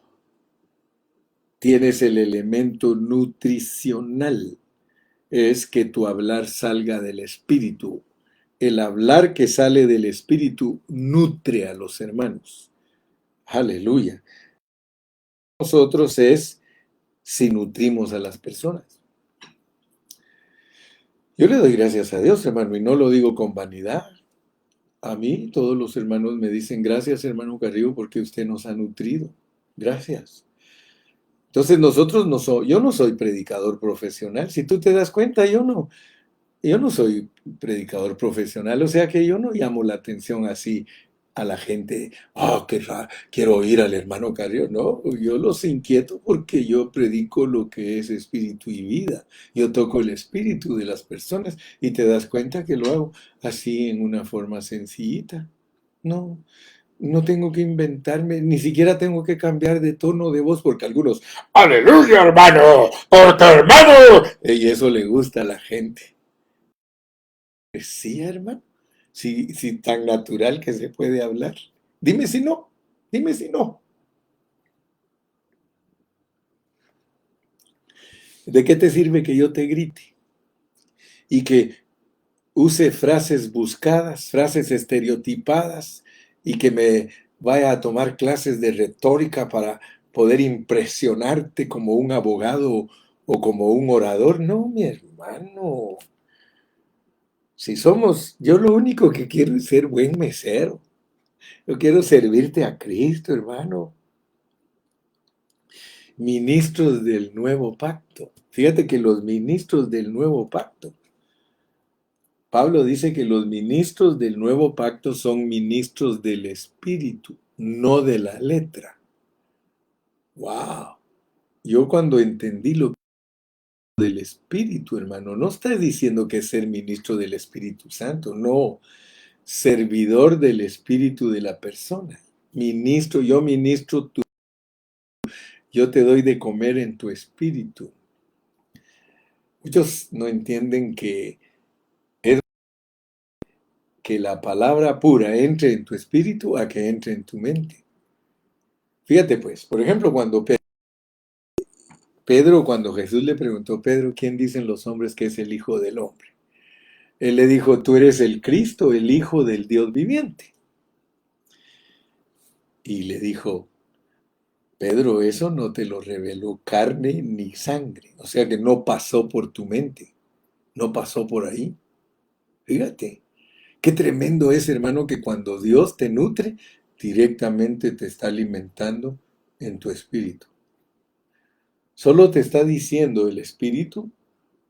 tienes el elemento nutricional, es que tu hablar salga del espíritu. El hablar que sale del espíritu nutre a los hermanos. Aleluya. Nosotros es si nutrimos a las personas. Yo le doy gracias a Dios, hermano, y no lo digo con vanidad. A mí todos los hermanos me dicen, gracias hermano Carrillo, porque usted nos ha nutrido. Gracias. Entonces nosotros yo no soy predicador profesional. Si tú te das cuenta, yo no soy predicador profesional. O sea que yo no llamo la atención así a la gente. Oh, qué raro, quiero oír al hermano Carrillo. No, yo los inquieto porque yo predico lo que es espíritu y vida. Yo toco el espíritu de las personas y te das cuenta que lo hago así en una forma sencillita. No, no tengo que inventarme, ni siquiera tengo que cambiar de tono de voz porque algunos, aleluya hermano, porque hermano, y eso le gusta a la gente. Pues sí, hermano, si tan natural que se puede hablar. Dime si no, dime si no. ¿De qué te sirve que yo te grite? Y que use frases buscadas, frases estereotipadas, y que me vaya a tomar clases de retórica para poder impresionarte como un abogado o como un orador. No, mi hermano. Si somos, yo lo único que quiero es ser buen mesero. Yo quiero servirte a Cristo, hermano. Ministros del nuevo pacto. Fíjate que los ministros del nuevo pacto, Pablo dice que los ministros del nuevo pacto son ministros del espíritu, no de la letra. ¡Wow! Yo cuando entendí lo del espíritu, hermano, no está diciendo que es ser ministro del Espíritu Santo, no, servidor del espíritu de la persona. Ministro, yo te doy de comer en tu espíritu. Muchos no entienden que la palabra pura entre en tu espíritu a que entre en tu mente. Fíjate pues, por ejemplo, cuando Jesús le preguntó, Pedro, ¿quién dicen los hombres que es el Hijo del Hombre? Él le dijo, tú eres el Cristo, el Hijo del Dios viviente. Y le dijo, Pedro, eso no te lo reveló carne ni sangre. O sea que no pasó por tu mente, no pasó por ahí. Fíjate, qué tremendo es, hermano, que cuando Dios te nutre, directamente te está alimentando en tu espíritu. Solo te está diciendo el espíritu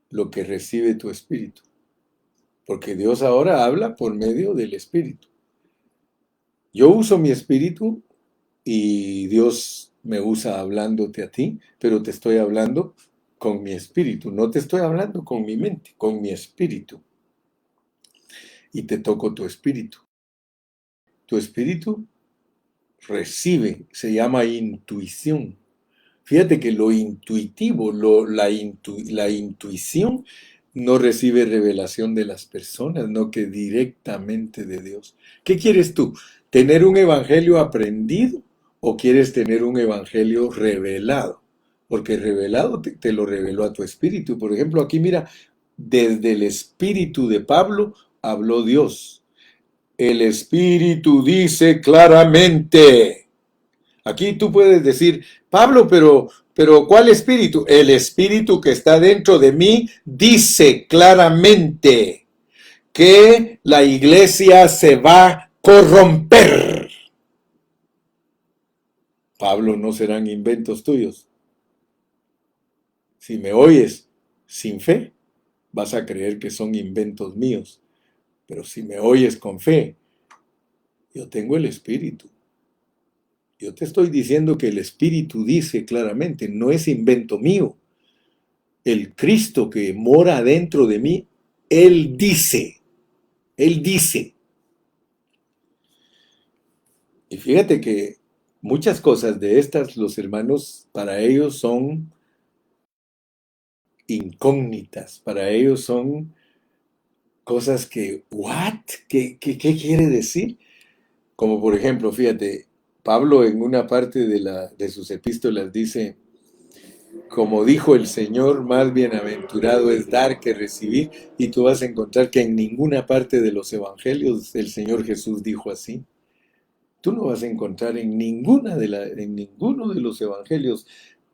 lo que recibe tu espíritu. Porque Dios ahora habla por medio del espíritu. Yo uso mi espíritu y Dios me usa hablándote a ti, pero te estoy hablando con mi espíritu. No te estoy hablando con mi mente, con mi espíritu. Y te toco tu espíritu. Tu espíritu recibe, se llama intuición. Fíjate que lo intuitivo, la intuición no recibe revelación de las personas, no que directamente de Dios. ¿Qué quieres tú? ¿Tener un evangelio aprendido o quieres tener un evangelio revelado? Porque revelado te lo reveló a tu espíritu. Por ejemplo, aquí mira, desde el espíritu de Pablo habló Dios. El espíritu dice claramente. Aquí tú puedes decir, Pablo, pero ¿cuál espíritu? El espíritu que está dentro de mí dice claramente que la iglesia se va a corromper. Pablo, no serán inventos tuyos. Si me oyes sin fe, vas a creer que son inventos míos. Pero si me oyes con fe, yo tengo el espíritu. Yo te estoy diciendo que el espíritu dice claramente, no es invento mío. El Cristo que mora dentro de mí, Él dice, Él dice. Y fíjate que muchas cosas de estas, los hermanos, para ellos son incógnitas, para ellos son cosas que, ¿what? ¿Qué quiere decir? Como por ejemplo, fíjate, Pablo en una parte de sus epístolas dice, como dijo el Señor, más bienaventurado es dar que recibir, y tú vas a encontrar que en ninguna parte de los evangelios el Señor Jesús dijo así. Tú no vas a encontrar en en ninguno de los evangelios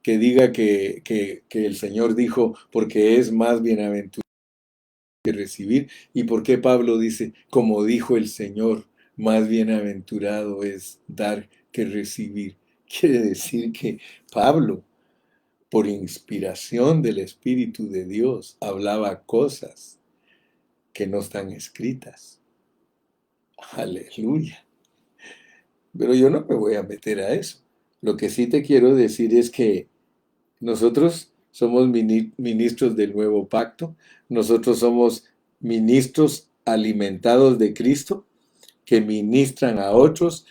que diga que el Señor dijo, porque es más bienaventurado que recibir. ¿Y por qué Pablo dice, como dijo el Señor, más bienaventurado es dar que recibir? Quiere decir que Pablo, por inspiración del Espíritu de Dios, hablaba cosas que no están escritas. Aleluya. Pero yo no me voy a meter a eso. Lo que sí te quiero decir es que nosotros somos ministros del nuevo pacto, nosotros somos ministros alimentados de Cristo, que ministran a otros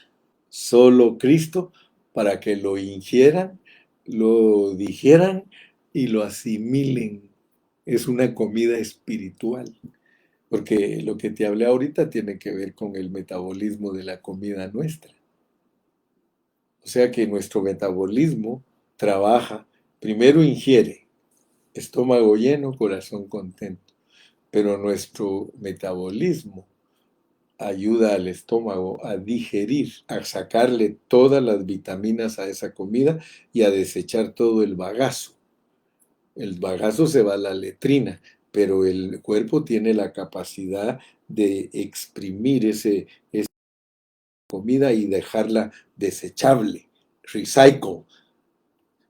solo Cristo para que lo ingieran, lo digieran y lo asimilen. Es una comida espiritual, porque lo que te hablé ahorita tiene que ver con el metabolismo de la comida nuestra. O sea que nuestro metabolismo trabaja, primero ingiere, estómago lleno, corazón contento, pero nuestro metabolismo ayuda al estómago a digerir, a sacarle todas las vitaminas a esa comida y a desechar todo el bagazo. El bagazo se va a la letrina, pero el cuerpo tiene la capacidad de exprimir esa comida y dejarla desechable, recycle,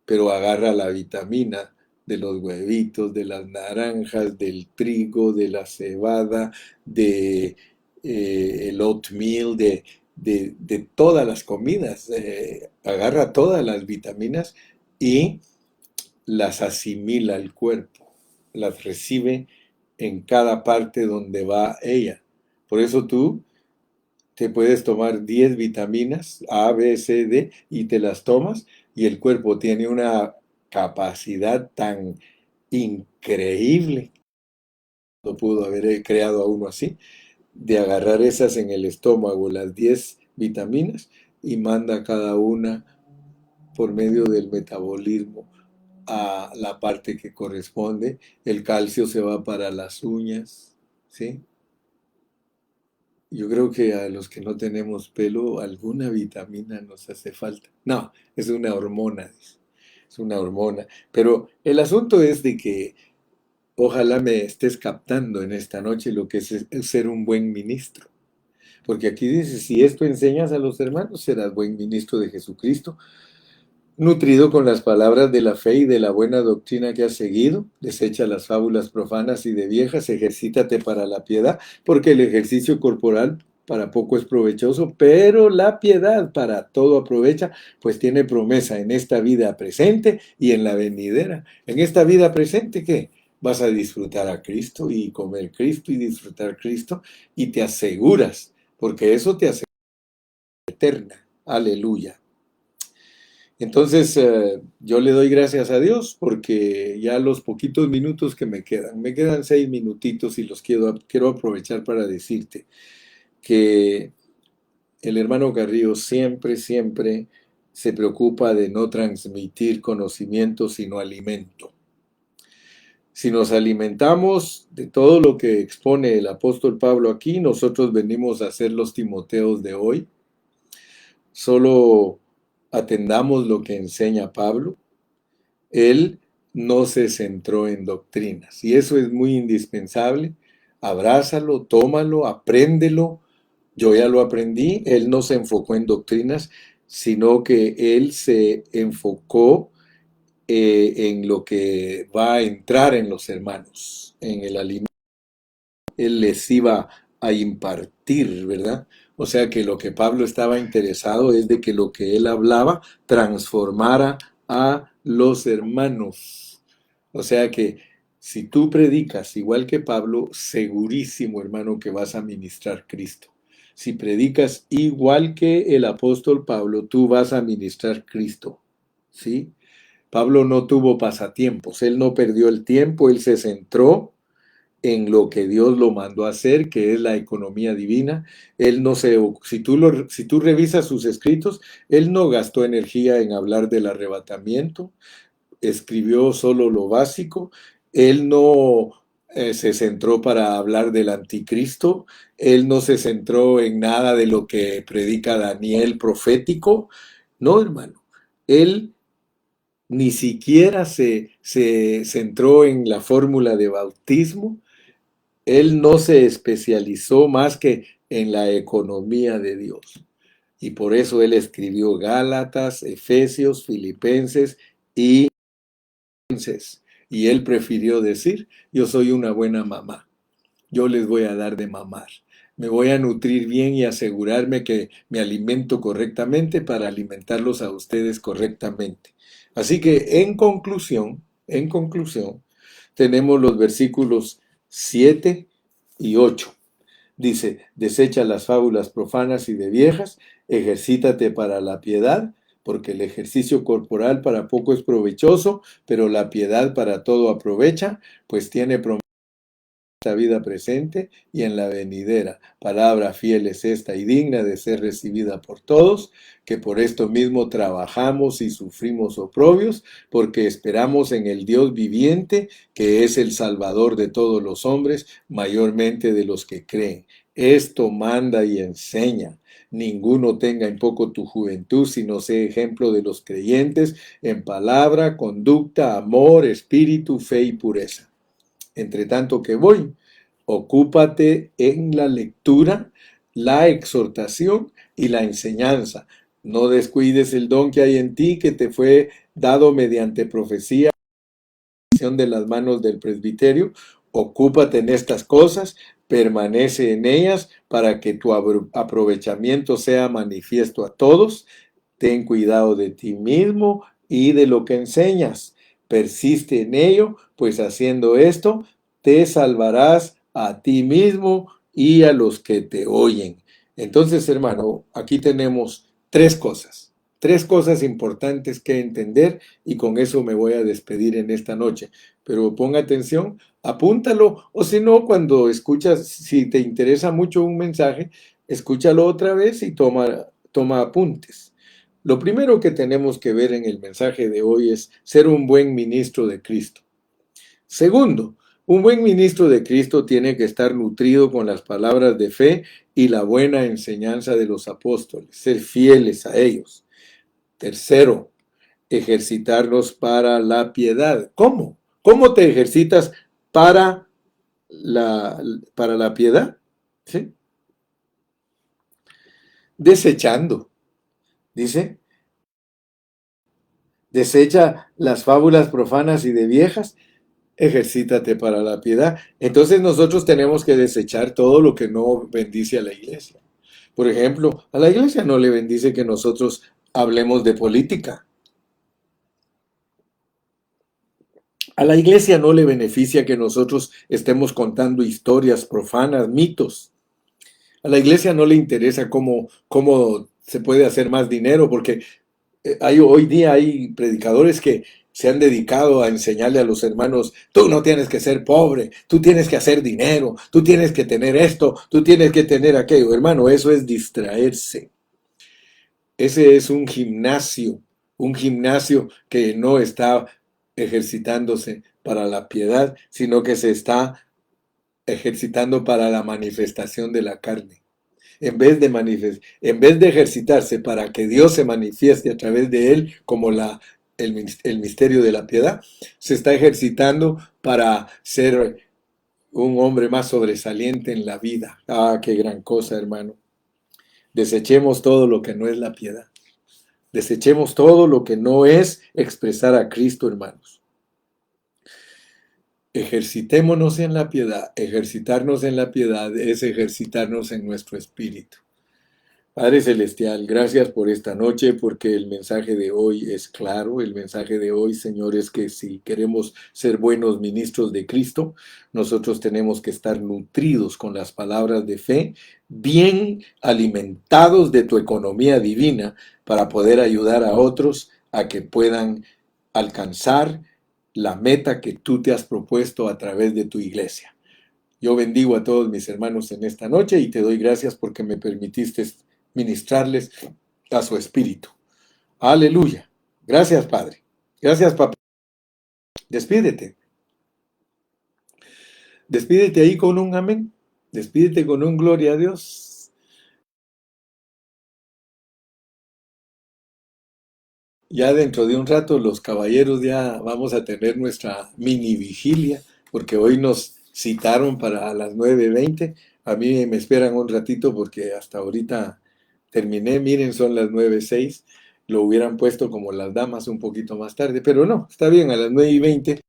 pero agarra la vitamina de los huevitos, de las naranjas, del trigo, de la cebada, de el oatmeal, de todas las comidas, agarra todas las vitaminas y las asimila el cuerpo, las recibe en cada parte donde va ella. Por eso tú te puedes tomar 10 vitaminas, A, B, C, D, y te las tomas, y el cuerpo tiene una capacidad tan increíble, no pudo haber creado a uno así, de agarrar esas en el estómago, las 10 vitaminas, y manda cada una por medio del metabolismo a la parte que corresponde. El calcio se va para las uñas, ¿sí? Yo creo que a los que no tenemos pelo, alguna vitamina nos hace falta. No, es una hormona, dice. Es una hormona. Pero el asunto es de que ojalá me estés captando en esta noche lo que es ser un buen ministro. Porque aquí dice, si esto enseñas a los hermanos, serás buen ministro de Jesucristo, nutrido con las palabras de la fe y de la buena doctrina que has seguido, desecha las fábulas profanas y de viejas, ejercítate para la piedad, porque el ejercicio corporal para poco es provechoso, pero la piedad para todo aprovecha, pues tiene promesa en esta vida presente y en la venidera. En esta vida presente, ¿qué? Vas a disfrutar a Cristo y comer Cristo y disfrutar Cristo y te aseguras, porque eso te asegura eterna. Aleluya. Entonces, yo le doy gracias a Dios porque ya los poquitos minutos que me quedan 6 minutitos y los quiero aprovechar para decirte que el hermano Carrillo siempre se preocupa de no transmitir conocimiento sino alimento. Si nos alimentamos de todo lo que expone el apóstol Pablo aquí, nosotros venimos a ser los Timoteos de hoy. Solo atendamos lo que enseña Pablo. Él no se centró en doctrinas y eso es muy indispensable. Abrázalo, tómalo, apréndelo. Yo ya lo aprendí. Él no se enfocó en doctrinas, sino que él se enfocó en lo que va a entrar en los hermanos, en el alimento. Él les iba a impartir, ¿verdad? O sea que lo que Pablo estaba interesado es de que lo que él hablaba transformara a los hermanos. O sea que si tú predicas igual que Pablo, segurísimo, hermano, que vas a ministrar Cristo. Si predicas igual que el apóstol Pablo, tú vas a ministrar Cristo. ¿Sí? Pablo no tuvo pasatiempos, él no perdió el tiempo, él se centró en lo que Dios lo mandó a hacer, que es la economía divina. Él no se, si tú revisas sus escritos, él no gastó energía en hablar del arrebatamiento, escribió solo lo básico, él no se centró para hablar del anticristo, él no se centró en nada de lo que predica Daniel profético, no, hermano, él ni siquiera se centró en la fórmula de bautismo, él no se especializó más que en la economía de Dios. Y por eso él escribió Gálatas, Efesios, Filipenses y Filipenses. Y él prefirió decir, yo soy una buena mamá. Yo les voy a dar de mamar. Me voy a nutrir bien y asegurarme que me alimento correctamente para alimentarlos a ustedes correctamente. Así que en conclusión, tenemos los versículos 7 y 8. Dice, desecha las fábulas profanas y de viejas, ejercítate para la piedad, porque el ejercicio corporal para poco es provechoso, pero la piedad para todo aprovecha, pues tiene promesa la vida presente y en la venidera. Palabra fiel es esta y digna de ser recibida por todos, que por esto mismo trabajamos y sufrimos oprobios, porque esperamos en el Dios viviente, que es el Salvador de todos los hombres, mayormente de los que creen. Esto manda y enseña. Ninguno tenga en poco tu juventud, sino sea ejemplo de los creyentes en palabra, conducta, amor, espíritu, fe y pureza. Entre tanto que voy, ocúpate en la lectura, la exhortación y la enseñanza. No descuides el don que hay en ti, que te fue dado mediante profecía de las manos del presbiterio. Ocúpate en estas cosas, permanece en ellas para que tu aprovechamiento sea manifiesto a todos. Ten cuidado de ti mismo y de lo que enseñas. Persiste en ello, pues haciendo esto te salvarás a ti mismo y a los que te oyen. Entonces, hermano, aquí tenemos tres cosas importantes que entender y con eso me voy a despedir en esta noche. Pero ponga atención, apúntalo o si no, cuando escuchas, si te interesa mucho un mensaje, escúchalo otra vez y toma apuntes. Lo primero que tenemos que ver en el mensaje de hoy es ser un buen ministro de Cristo. Segundo, un buen ministro de Cristo tiene que estar nutrido con las palabras de fe y la buena enseñanza de los apóstoles, ser fieles a ellos. Tercero, ejercitarnos para la piedad. ¿Cómo? ¿Cómo te ejercitas para la piedad? ¿Sí? Desechando. Dice, desecha las fábulas profanas y de viejas, ejercítate para la piedad. Entonces nosotros tenemos que desechar todo lo que no bendice a la iglesia. Por ejemplo, a la iglesia no le bendice que nosotros hablemos de política. A la iglesia no le beneficia que nosotros estemos contando historias profanas, mitos. A la iglesia no le interesa cómo se puede hacer más dinero, porque hoy día hay predicadores que se han dedicado a enseñarle a los hermanos, tú no tienes que ser pobre, tú tienes que hacer dinero, tú tienes que tener esto, tú tienes que tener aquello. Hermano, eso es distraerse. Ese es un gimnasio que no está ejercitándose para la piedad, sino que se está ejercitando para la manifestación de la carne. en vez de ejercitarse para que Dios se manifieste a través de él como el misterio de la piedad, se está ejercitando para ser un hombre más sobresaliente en la vida. Ah, qué gran cosa, hermano. Desechemos todo lo que no es la piedad. Desechemos todo lo que no es expresar a Cristo, hermanos. Ejercitémonos en la piedad. Ejercitarnos en la piedad es ejercitarnos en nuestro espíritu. Padre Celestial, gracias por esta noche, porque el mensaje de hoy es claro. El mensaje de hoy, Señor, es que si queremos ser buenos ministros de Cristo, nosotros tenemos que estar nutridos con las palabras de fe, bien alimentados de tu economía divina para poder ayudar a otros a que puedan alcanzar la meta que tú te has propuesto a través de tu iglesia. Yo bendigo a todos mis hermanos en esta noche y te doy gracias porque me permitiste ministrarles a su espíritu. Aleluya. Gracias, Padre. Gracias, papá. Despídete. Despídete ahí con un amén. Despídete con un gloria a Dios. Ya dentro de un rato los caballeros ya vamos a tener nuestra mini vigilia, porque hoy nos citaron para las 9:20. A mí me esperan un ratito porque hasta ahorita terminé. Miren, son las 9:06. Lo hubieran puesto como las damas un poquito más tarde, pero no, está bien, a las 9:20,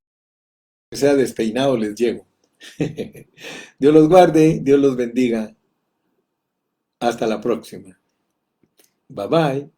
que sea despeinado, les llego. Dios los guarde, Dios los bendiga. Hasta la próxima. Bye bye.